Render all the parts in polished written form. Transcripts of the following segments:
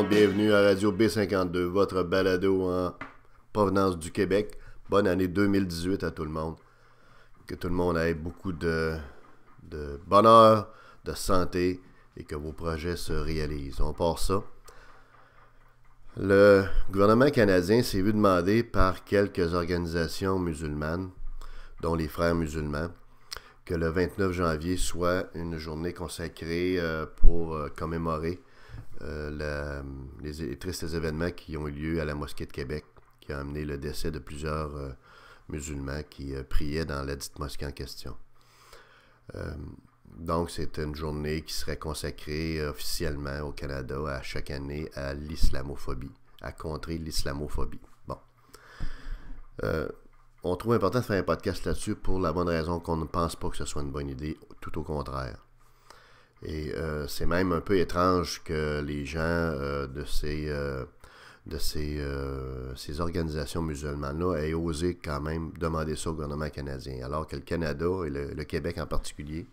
monde, bienvenue à Radio B52, votre balado en provenance du Québec. Bonne année 2018 à tout le monde. Que tout le monde ait beaucoup de bonheur, de santé et que vos projets se réalisent. On part ça. Le gouvernement canadien s'est vu demander par quelques organisations musulmanes, dont les Frères musulmans, que le 29 janvier soit une journée consacrée pour commémorer les tristes événements qui ont eu lieu à la mosquée de Québec, qui a amené le décès de plusieurs musulmans qui priaient dans la dite mosquée en question. Donc, c'est une journée qui serait consacrée officiellement au Canada à chaque année à l'islamophobie, à contrer l'islamophobie. Bon. On trouve important de faire un podcast là-dessus pour la bonne raison qu'on ne pense pas que ce soit une bonne idée, tout au contraire. Et c'est même un peu étrange que les gens de ces organisations musulmanes-là aient osé quand même demander ça au gouvernement canadien, alors que le Canada et le Québec en particulier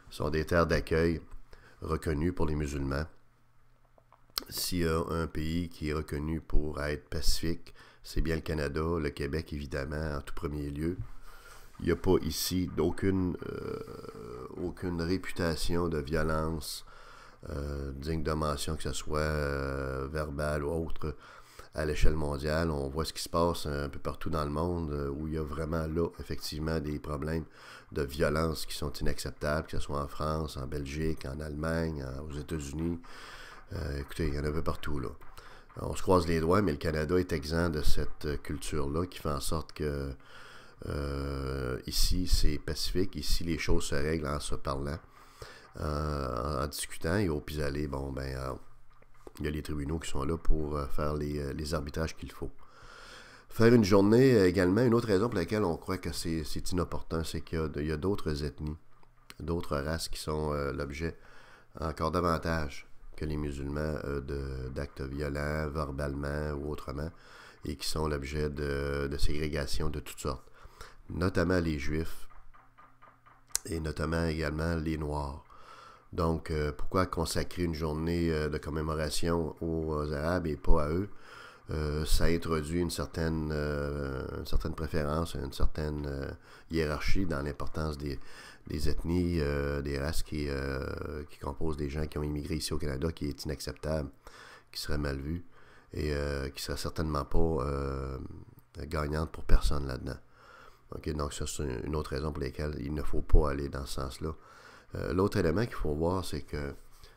sont des terres d'accueil reconnues pour les musulmans. S'il y a un pays qui est reconnu pour être pacifique, c'est bien le Canada, le Québec évidemment en tout premier lieu. Il n'y a pas ici aucune réputation de violence digne de mention, que ce soit verbale ou autre, à l'échelle mondiale. On voit ce qui se passe un peu partout dans le monde où il y a vraiment là, effectivement, des problèmes de violence qui sont inacceptables, que ce soit en France, en Belgique, en Allemagne, aux États-Unis. Écoutez, il y en a un peu partout, là. On se croise les doigts, mais le Canada est exempt de cette culture-là qui fait en sorte que ici, c'est pacifique. Ici, les choses se règlent en se parlant, en discutant. Et au pis-aller, bon, il y a les tribunaux qui sont là pour faire les arbitrages qu'il faut. Faire une journée également, une autre raison pour laquelle on croit que c'est inopportun, c'est qu'il y a d'autres ethnies, d'autres races qui sont l'objet encore davantage que les musulmans d'actes violents, verbalement ou autrement, et qui sont l'objet de ségrégation de toutes sortes, notamment les Juifs et notamment également les Noirs. Donc, pourquoi consacrer une journée de commémoration aux Arabes et pas à eux? Ça introduit une certaine préférence, une certaine hiérarchie dans l'importance des ethnies, des races qui composent des gens qui ont immigré ici au Canada, qui est inacceptable, qui serait mal vu et qui serait certainement pas gagnante pour personne là-dedans. Okay, donc ça, c'est une autre raison pour laquelle il ne faut pas aller dans ce sens-là. L'autre élément qu'il faut voir, c'est que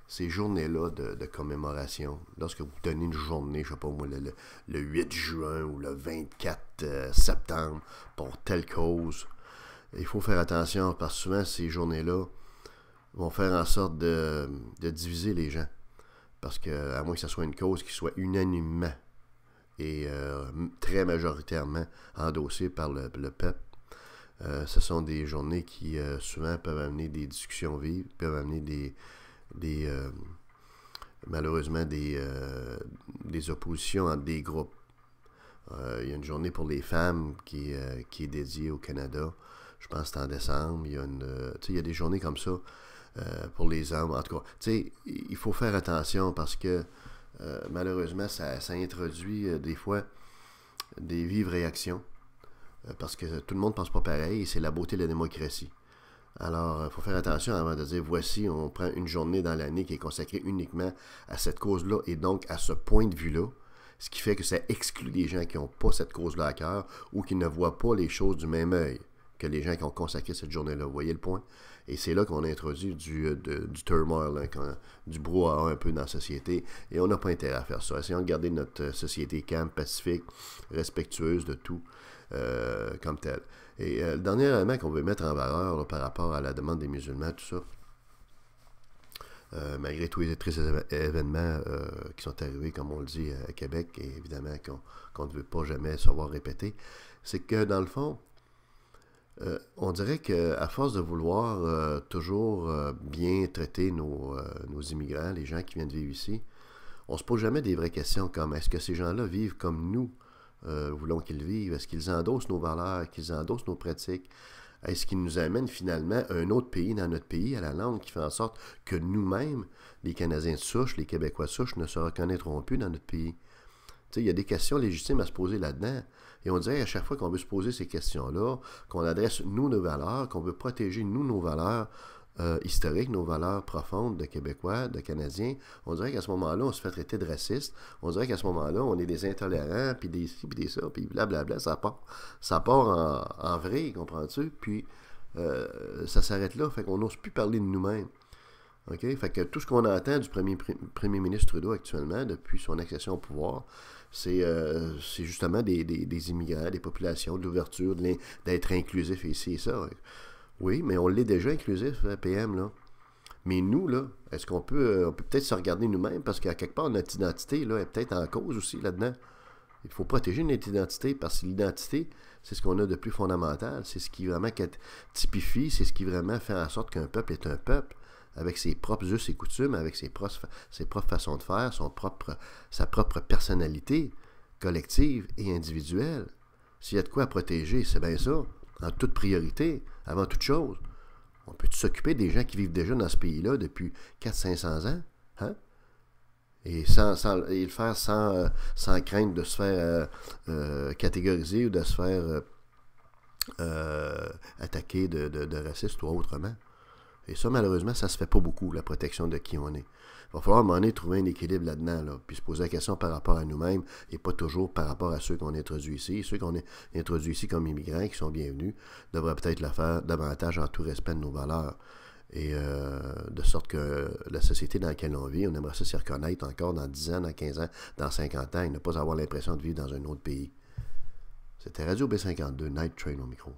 ces journées-là de commémoration, lorsque vous donnez une journée, je ne sais pas moi, le 8 juin ou le 24 septembre pour telle cause, il faut faire attention parce que souvent ces journées-là vont faire en sorte de diviser les gens. Parce que, à moins que ce soit une cause qui soit unanimement et très majoritairement endossée par le peuple, ce sont des journées qui souvent peuvent amener des discussions vives, peuvent amener malheureusement des oppositions entre des groupes. Il y a une journée pour les femmes qui est dédiée au Canada. Je pense que c'est en décembre. Il y a des journées comme ça pour les hommes. En tout cas, il faut faire attention parce que malheureusement, ça introduit des fois des vives réactions. Parce que tout le monde ne pense pas pareil et c'est la beauté de la démocratie. Alors, il faut faire attention avant de dire, voici, on prend une journée dans l'année qui est consacrée uniquement à cette cause-là et donc à ce point de vue-là, ce qui fait que ça exclut les gens qui n'ont pas cette cause-là à cœur ou qui ne voient pas les choses du même œil que les gens qui ont consacré cette journée-là. Vous voyez le point? Et c'est là qu'on a introduit du turmoil, du brouhaha un peu dans la société, et on n'a pas intérêt à faire ça. Essayons de garder notre société calme, pacifique, respectueuse de tout, comme tel. Et le dernier élément qu'on veut mettre en valeur là, par rapport à la demande des musulmans, tout ça, malgré tous les tristes événements qui sont arrivés, comme on le dit, à Québec, et évidemment qu'on ne veut pas jamais se voir répéter, c'est que dans le fond, on dirait qu'à force de vouloir toujours bien traiter nos immigrants, les gens qui viennent vivre ici, on ne se pose jamais des vraies questions comme est-ce que ces gens-là vivent comme nous voulons qu'ils vivent? Est-ce qu'ils endossent nos valeurs, qu'ils endossent nos pratiques? est-ce qu'il nous amène finalement à un autre pays dans notre pays, à la langue, qui fait en sorte que nous-mêmes, les Canadiens de souche, les Québécois de souche, ne se reconnaîtront plus dans notre pays? Il y a des questions légitimes à se poser là-dedans. Et on dirait à chaque fois qu'on veut se poser ces questions-là, qu'on adresse, nous, nos valeurs, qu'on veut protéger, nous, nos valeurs historiques, nos valeurs profondes de Québécois, de Canadiens, on dirait qu'à ce moment-là, on se fait traiter de raciste. On dirait qu'à ce moment-là, on est des intolérants, puis des ci, puis des ça, puis blablabla. Ça part en vrai, comprends-tu? Puis ça s'arrête là. Fait qu'on n'ose plus parler de nous-mêmes. OK? Fait que tout ce qu'on entend du premier ministre Trudeau actuellement, depuis son accession au pouvoir, c'est justement des immigrants, des populations, de l'ouverture, d'être inclusif ici et ça. Oui, mais on l'est déjà inclusif, le PM, là. Mais nous, là, est-ce qu'on peut on peut peut-être se regarder nous-mêmes, parce qu'à quelque part, notre identité, là, est peut-être en cause aussi là-dedans. Il faut protéger notre identité, parce que l'identité, c'est ce qu'on a de plus fondamental. C'est ce qui vraiment typifie, c'est ce qui vraiment fait en sorte qu'un peuple est un peuple, avec ses propres us et coutumes, avec ses propres façons de faire, sa propre personnalité collective et individuelle. S'il y a de quoi à protéger, c'est bien ça, en toute priorité, avant toute chose. On peut s'occuper des gens qui vivent déjà dans ce pays-là depuis 400-500 ans, hein? Et le faire sans crainte de se faire catégoriser ou de se faire attaquer de raciste ou autrement. Et ça, malheureusement, ça se fait pas beaucoup, la protection de qui on est. Il va falloir à un moment donné trouver un équilibre là-dedans, là, puis se poser la question par rapport à nous-mêmes et pas toujours par rapport à ceux qu'on introduit ici. Ceux qu'on a introduits ici comme immigrants, qui sont bienvenus, devraient peut-être le faire davantage en tout respect de nos valeurs. Et de sorte que la société dans laquelle on vit, on aimerait ça s'y reconnaître encore dans 10 ans, dans 15 ans, dans 50 ans, et ne pas avoir l'impression de vivre dans un autre pays. C'était Radio B52, Night Train au micro.